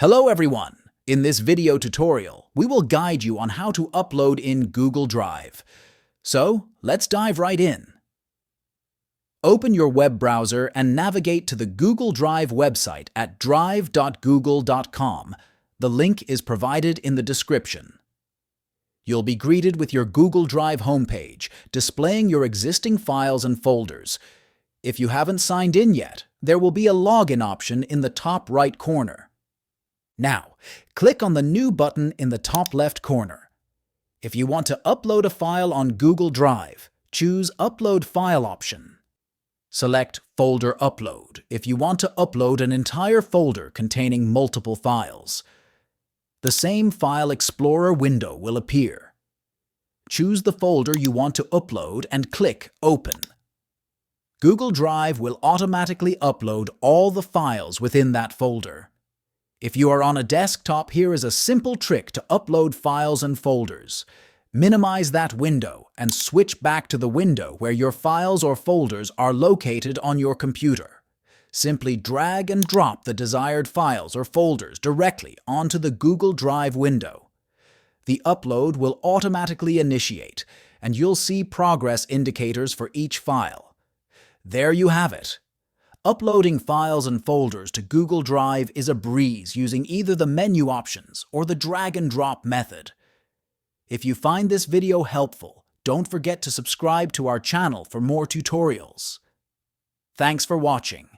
Hello everyone! In this video tutorial, we will guide you on how to upload in Google Drive. So, let's dive right in. Open your web browser and navigate to the Google Drive website at drive.google.com. The link is provided in the description. You'll be greeted with your Google Drive homepage, displaying your existing files and folders. If you haven't signed in yet, there will be a login option in the top right corner. Now, click on the New button in the top left corner. If you want to upload a file on Google Drive, choose Upload File option. Select Folder Upload if you want to upload an entire folder containing multiple files. The same File Explorer window will appear. Choose the folder you want to upload and click Open. Google Drive will automatically upload all the files within that folder. If you are on a desktop, here is a simple trick to upload files and folders. Minimize that window and switch back to the window where your files or folders are located on your computer. Simply drag and drop the desired files or folders directly onto the Google Drive window. The upload will automatically initiate, and you'll see progress indicators for each file. There you have it. Uploading files and folders to Google Drive is a breeze using either the menu options or the drag and drop method. If you find this video helpful, don't forget to subscribe to our channel for more tutorials. Thanks for watching.